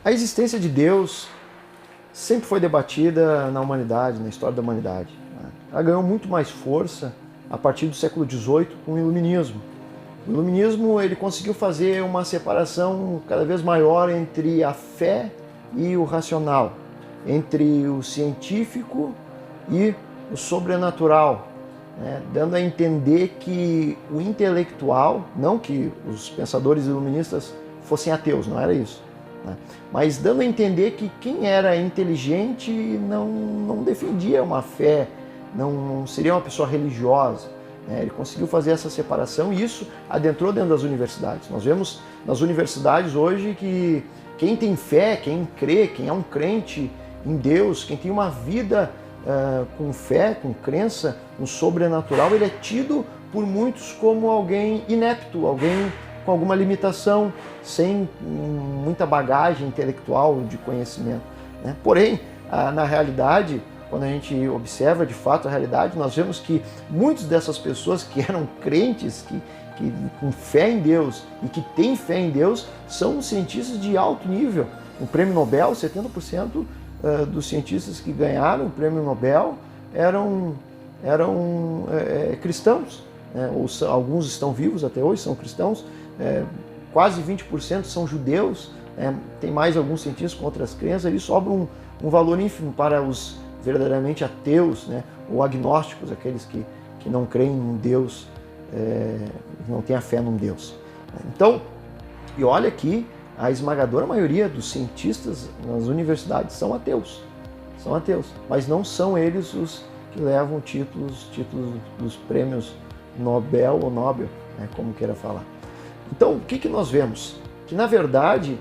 A existência de Deus sempre foi debatida na humanidade, na história da humanidade. Ela ganhou muito mais força a partir do século XVIII com o Iluminismo. O Iluminismo ele conseguiu fazer uma separação cada vez maior entre a fé e o racional, entre o científico e o sobrenatural, né? Dando a entender que o intelectual, não que os pensadores iluministas fossem ateus, não era isso, né? Mas dando a entender que quem era inteligente não defendia uma fé, não seria uma pessoa religiosa. Ele conseguiu fazer essa separação e isso adentrou dentro das universidades. Nós vemos nas universidades hoje que quem tem fé, quem crê, quem é um crente em Deus, quem tem uma vida com fé, com crença no sobrenatural, ele é tido por muitos como alguém inepto, alguém com alguma limitação, sem muita bagagem intelectual de conhecimento, né? Porém, na realidade, quando a gente observa de fato a realidade, nós vemos que muitas dessas pessoas que eram crentes, que com fé em Deus e que têm fé em Deus, são cientistas de alto nível. O prêmio Nobel, 70% dos cientistas que ganharam o prêmio Nobel eram cristãos, né? Alguns estão vivos até hoje, são cristãos, quase 20% são judeus, tem mais alguns cientistas com outras crenças, ali sobra um valor ínfimo para os verdadeiramente ateus, né, ou agnósticos, aqueles que não creem em Deus, não têm a fé num Deus. Então, e olha que a esmagadora maioria dos cientistas nas universidades são ateus, mas não são eles os que levam títulos dos prêmios Nobel ou Nobel, né, como queira falar. Então, o que nós vemos? Que, na verdade,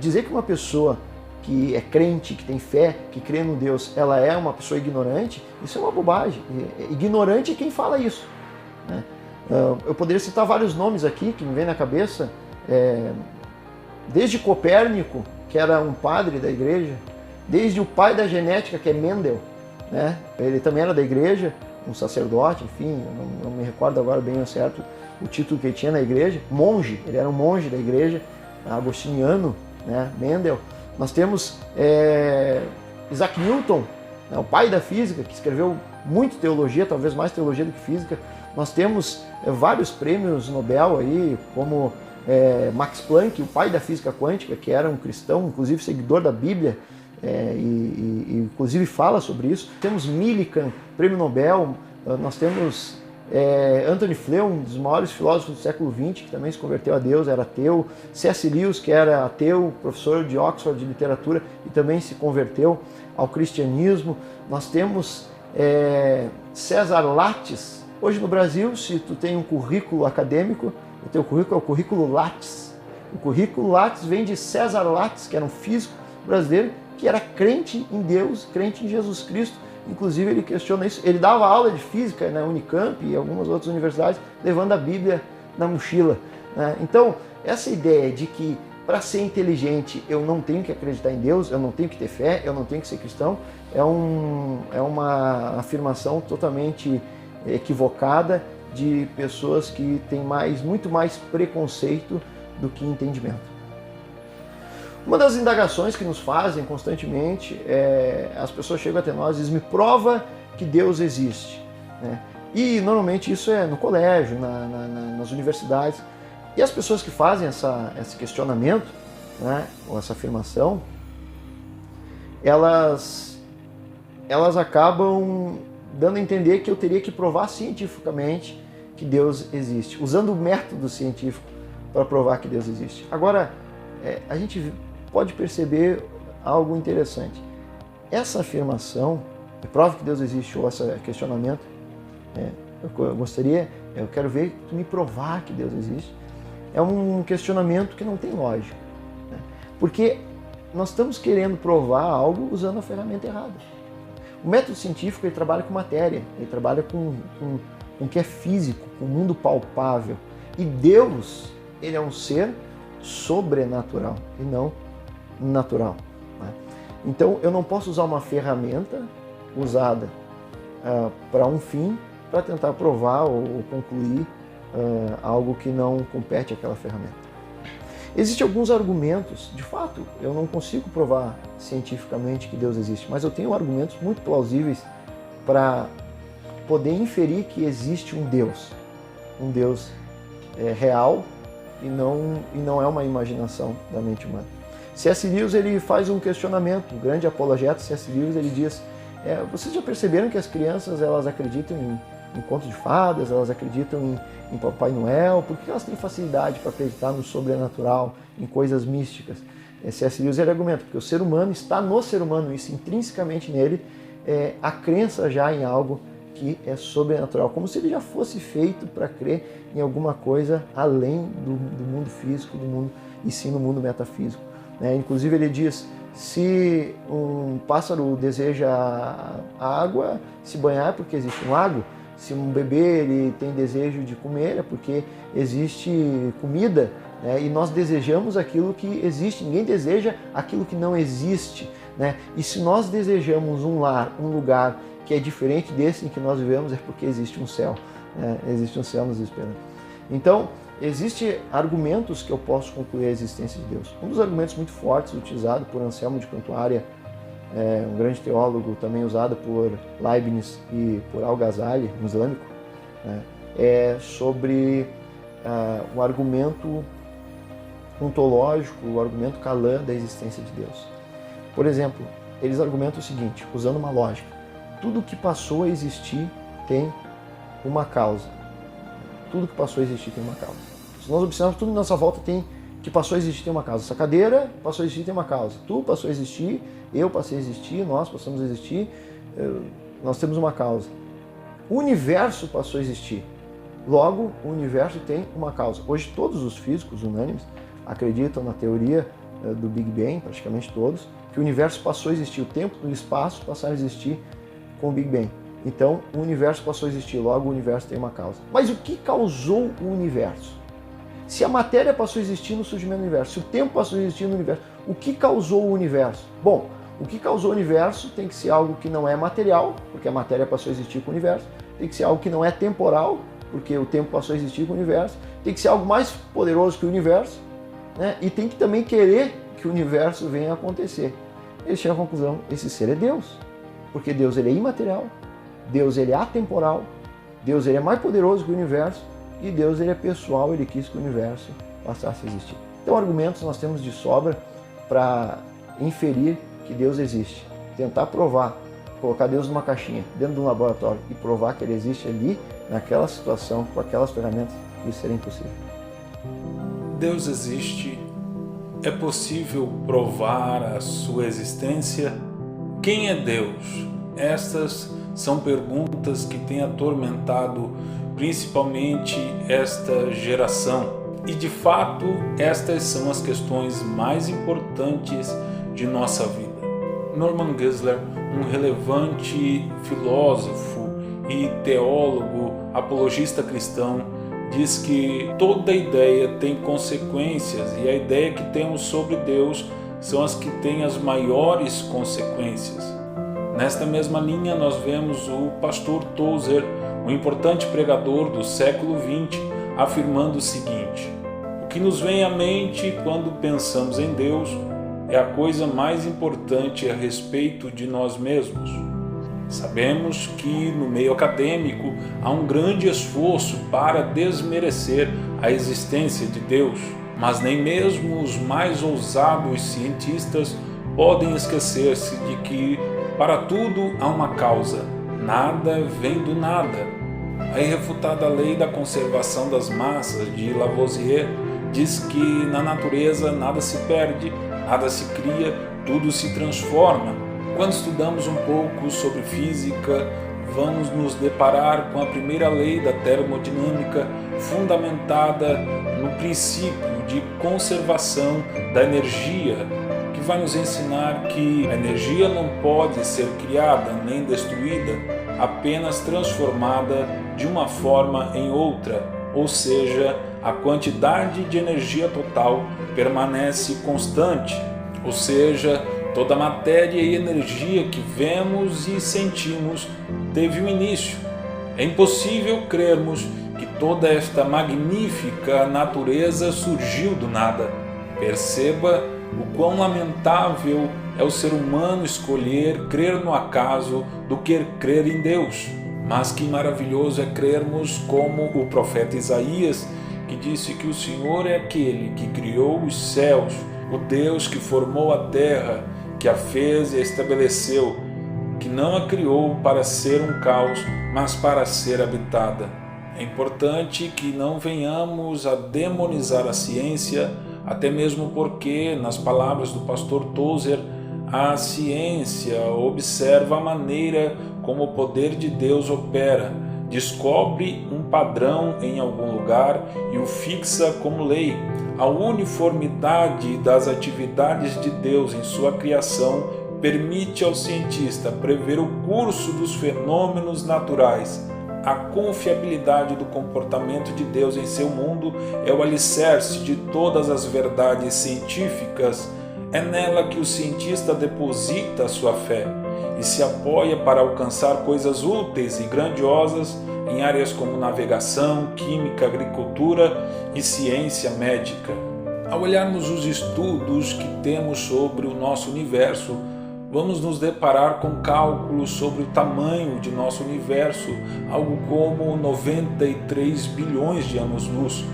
dizer que uma pessoa que é crente, que tem fé, que crê no Deus, ela é uma pessoa ignorante, isso é uma bobagem. Ignorante é quem fala isso, né? Eu poderia citar vários nomes aqui que me vêm na cabeça, desde Copérnico, que era um padre da igreja, desde o pai da genética, que é Mendel, né? Ele também era da igreja, um sacerdote, enfim, não me recordo agora bem ao certo o título que ele tinha na igreja, monge, ele era um monge da igreja, agostiniano, né? Mendel. Nós temos Isaac Newton, né, o pai da física, que escreveu muito teologia, talvez mais teologia do que física. Nós temos vários prêmios Nobel aí, como Max Planck, o pai da física quântica, que era um cristão, inclusive seguidor da Bíblia, e inclusive fala sobre isso. Temos Millikan, prêmio Nobel. Nós temos Anthony Flew, um dos maiores filósofos do século XX, que também se converteu a Deus, era ateu. C.S. Lewis, que era ateu, professor de Oxford de literatura, e também se converteu ao cristianismo. Nós temos César Lattes. Hoje no Brasil, se tu tem um currículo acadêmico, o teu currículo é o currículo Lattes. O currículo Lattes vem de César Lattes, que era um físico brasileiro, que era crente em Deus, crente em Jesus Cristo. Inclusive ele questiona isso, ele dava aula de física na Unicamp e algumas outras universidades, levando a Bíblia na mochila, né? Então, essa ideia de que para ser inteligente eu não tenho que acreditar em Deus, eu não tenho que ter fé, eu não tenho que ser cristão, é uma afirmação totalmente equivocada de pessoas que têm muito mais preconceito do que entendimento. Uma das indagações que nos fazem constantemente as pessoas chegam até nós e dizem: me prova que Deus existe, né? E normalmente isso é no colégio, nas universidades. E as pessoas que fazem esse questionamento, né, ou essa afirmação, elas acabam dando a entender que eu teria que provar cientificamente que Deus existe, usando o método científico para provar que Deus existe. Agora, a gente pode perceber algo interessante. Essa afirmação, prova que Deus existe, ou esse questionamento, eu quero ver tu me provar que Deus existe, é um questionamento que não tem lógica, né? Porque nós estamos querendo provar algo usando a ferramenta errada. O método científico ele trabalha com matéria, ele trabalha com o que é físico, com o mundo palpável. E Deus, ele é um ser sobrenatural e não natural, né? Então eu não posso usar uma ferramenta usada para um fim para tentar provar ou concluir algo que não compete àquela ferramenta. Existem alguns argumentos, de fato, eu não consigo provar cientificamente que Deus existe, mas eu tenho argumentos muito plausíveis para poder inferir que existe um Deus real e não é uma imaginação da mente humana. C.S. Lewis ele faz um questionamento, o grande apologeta C.S. Lewis, ele diz, vocês já perceberam que as crianças elas acreditam em contos de fadas, elas acreditam em Papai Noel, por que elas têm facilidade para acreditar no sobrenatural, em coisas místicas? C.S. Lewis ele argumenta, porque o ser humano está no ser humano, isso intrinsecamente nele, a crença já em algo que é sobrenatural, como se ele já fosse feito para crer em alguma coisa além do mundo físico, do mundo, e sim no mundo metafísico. Inclusive ele diz, se um pássaro deseja a água, se banhar é porque existe um lago, se um bebê ele tem desejo de comer é porque existe comida, e nós desejamos aquilo que existe, ninguém deseja aquilo que não existe. E se nós desejamos um lar, um lugar que é diferente desse em que nós vivemos, é porque existe um céu, existe um céu nos esperando. Então, existem argumentos que eu posso concluir a existência de Deus. Um dos argumentos muito fortes utilizado por Anselmo de Cantuária, um grande teólogo, também usado por Leibniz e por Al-Ghazali, um islâmico, é sobre o argumento ontológico, o argumento Kalam da existência de Deus. Por exemplo, eles argumentam o seguinte, usando uma lógica: tudo que passou a existir tem uma causa. Tudo que passou a existir tem uma causa. Se nós observarmos, tudo na nossa volta que passou a existir tem uma causa. Essa cadeira passou a existir tem uma causa. Tu passou a existir, eu passei a existir, nós passamos a existir, nós temos uma causa. O universo passou a existir. Logo, o universo tem uma causa. Hoje todos os físicos unânimes acreditam na teoria do Big Bang, praticamente todos, que o universo passou a existir, o tempo e o espaço passaram a existir com o Big Bang. Então, o universo passou a existir, logo o universo tem uma causa. Mas o que causou o universo? Se a matéria passou a existir no surgimento do universo, se o tempo passou a existir no universo, o que causou o universo? Bom, o que causou o universo tem que ser algo que não é material, porque a matéria passou a existir com o universo, tem que ser algo que não é temporal, porque o tempo passou a existir com o universo, tem que ser algo mais poderoso que o universo, e tem que também querer que o universo venha a acontecer. Eles chegam à conclusão, esse ser é Deus, porque Deus ele é imaterial, Deus ele é atemporal, Deus ele é mais poderoso que o universo e Deus ele é pessoal, ele quis que o universo passasse a existir. Então argumentos nós temos de sobra para inferir que Deus existe. Tentar provar, colocar Deus numa caixinha, dentro de um laboratório e provar que ele existe ali, naquela situação, com aquelas ferramentas, isso seria impossível. Deus existe? É possível provar a sua existência? Quem é Deus? Estas são perguntas que têm atormentado principalmente esta geração. E de fato, estas são as questões mais importantes de nossa vida. Norman Geisler, um relevante filósofo e teólogo apologista cristão, diz que toda ideia tem consequências e a ideia que temos sobre Deus são as que têm as maiores consequências. Nesta mesma linha nós vemos o pastor Tozer, um importante pregador do século XX, afirmando o seguinte: o que nos vem à mente quando pensamos em Deus é a coisa mais importante a respeito de nós mesmos. Sabemos que no meio acadêmico há um grande esforço para desmerecer a existência de Deus, mas nem mesmo os mais ousados cientistas podem esquecer-se de que para tudo há uma causa, nada vem do nada. A irrefutada lei da conservação das massas de Lavoisier diz que na natureza nada se perde, nada se cria, tudo se transforma. Quando estudamos um pouco sobre física, vamos nos deparar com a primeira lei da termodinâmica, fundamentada no princípio de conservação da energia, que vai nos ensinar que a energia não pode ser criada nem destruída, apenas transformada de uma forma em outra, ou seja, a quantidade de energia total permanece constante, ou seja, toda a matéria e energia que vemos e sentimos teve um início. É impossível crermos que toda esta magnífica natureza surgiu do nada. Perceba o quão lamentável é o ser humano escolher crer no acaso do que crer em Deus. Mas que maravilhoso é crermos como o profeta Isaías, que disse que o Senhor é aquele que criou os céus, o Deus que formou a terra, que a fez e a estabeleceu, que não a criou para ser um caos, mas para ser habitada. É importante que não venhamos a demonizar a ciência, até mesmo porque, nas palavras do pastor Tozer, a ciência observa a maneira como o poder de Deus opera, descobre um padrão em algum lugar e o fixa como lei. A uniformidade das atividades de Deus em sua criação permite ao cientista prever o curso dos fenômenos naturais. A confiabilidade do comportamento de Deus em seu mundo é o alicerce de todas as verdades científicas. É nela que o cientista deposita a sua fé e se apoia para alcançar coisas úteis e grandiosas em áreas como navegação, química, agricultura e ciência médica. Ao olharmos os estudos que temos sobre o nosso universo, vamos nos deparar com cálculos sobre o tamanho de nosso universo, algo como 93 bilhões de anos-luz.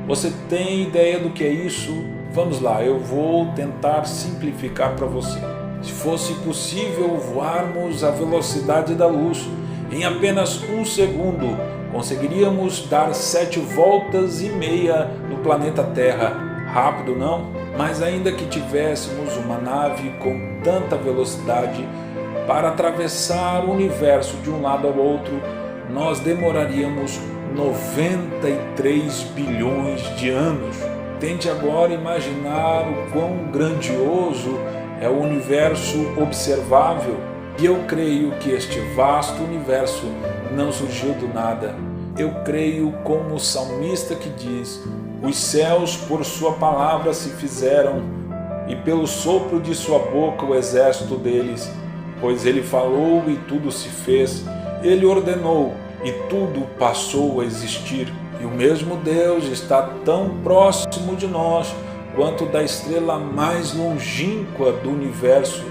Você tem ideia do que é isso? Vamos lá, eu vou tentar simplificar para você. Se fosse possível voarmos à velocidade da luz, em apenas um segundo, conseguiríamos dar 7 voltas e meia no planeta Terra. Rápido, não? Mas ainda que tivéssemos uma nave com tanta velocidade para atravessar o universo de um lado ao outro, nós demoraríamos 93 bilhões de anos. Tente agora imaginar o quão grandioso é o universo observável. E eu creio que este vasto universo não surgiu do nada. Eu creio como o salmista que diz: os céus por sua palavra se fizeram, e pelo sopro de sua boca o exército deles. Pois ele falou e tudo se fez, ele ordenou e tudo passou a existir. E o mesmo Deus está tão próximo de nós quanto da estrela mais longínqua do universo.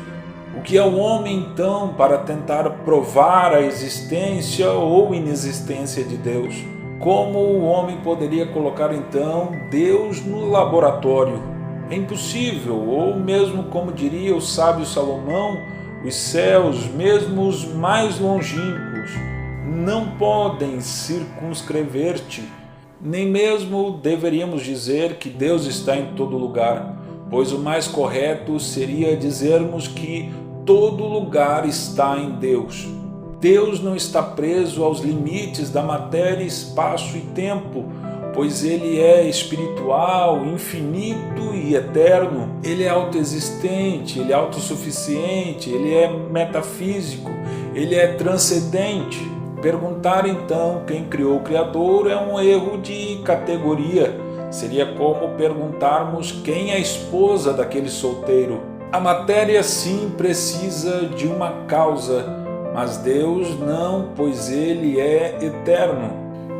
O que é o homem então para tentar provar a existência ou inexistência de Deus? Como o homem poderia colocar então Deus no laboratório? É impossível, ou mesmo como diria o sábio Salomão, os céus, mesmo os mais longínquos, não podem circunscrever-te. Nem mesmo deveríamos dizer que Deus está em todo lugar, pois o mais correto seria dizermos que todo lugar está em Deus. Deus não está preso aos limites da matéria, espaço e tempo, pois Ele é espiritual, infinito e eterno. Ele é autoexistente, Ele é autossuficiente, Ele é metafísico, Ele é transcendente. Perguntar então quem criou o Criador é um erro de categoria. Seria como perguntarmos quem é a esposa daquele solteiro. A matéria sim precisa de uma causa, mas Deus não, pois Ele é eterno.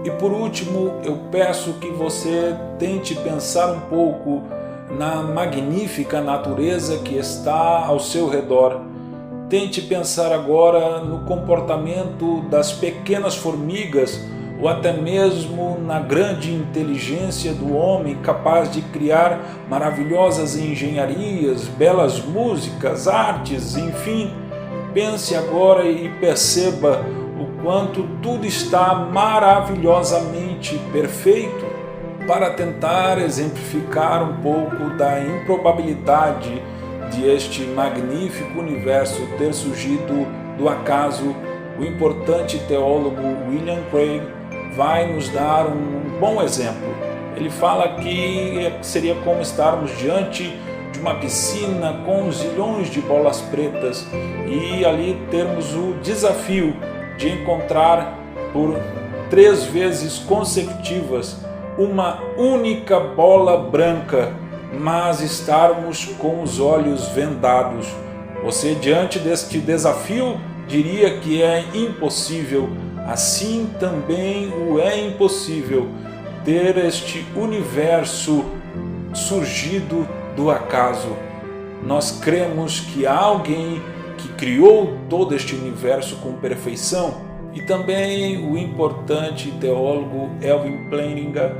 E por último, eu peço que você tente pensar um pouco na magnífica natureza que está ao seu redor. Tente pensar agora no comportamento das pequenas formigas ou até mesmo na grande inteligência do homem capaz de criar maravilhosas engenharias, belas músicas, artes, enfim. Pense agora e perceba o quanto tudo está maravilhosamente perfeito. Para tentar exemplificar um pouco da improbabilidade de este magnífico universo ter surgido do acaso, o importante teólogo William Craig vai nos dar um bom exemplo. Ele fala que seria como estarmos diante de uma piscina com zilhões de bolas pretas e ali termos o desafio de encontrar por 3 vezes consecutivas uma única bola branca, mas estarmos com os olhos vendados. Você, diante deste desafio, diria que é impossível. Assim também o é impossível ter este universo surgido do acaso. Nós cremos que há alguém que criou todo este universo com perfeição. E também o importante teólogo Erwin Planinger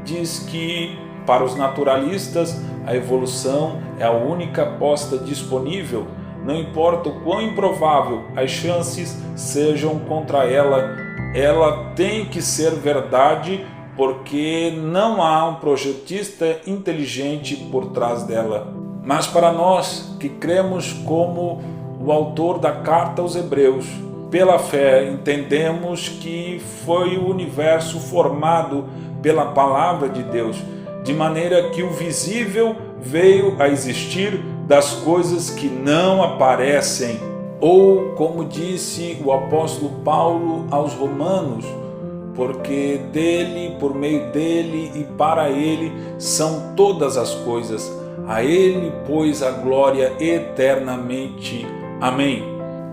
diz que, para os naturalistas, a evolução é a única aposta disponível. Não importa o quão improvável as chances sejam contra ela, ela tem que ser verdade, porque não há um projetista inteligente por trás dela. Mas para nós que cremos como o autor da carta aos Hebreus, pela fé entendemos que foi o universo formado pela palavra de Deus, de maneira que o visível veio a existir das coisas que não aparecem. Ou, como disse o apóstolo Paulo aos Romanos, porque dele, por meio dele e para ele são todas as coisas. A ele, pois, a glória eternamente. Amém.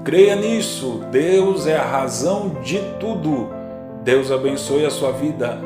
Creia nisso. Deus é a razão de tudo. Deus abençoe a sua vida.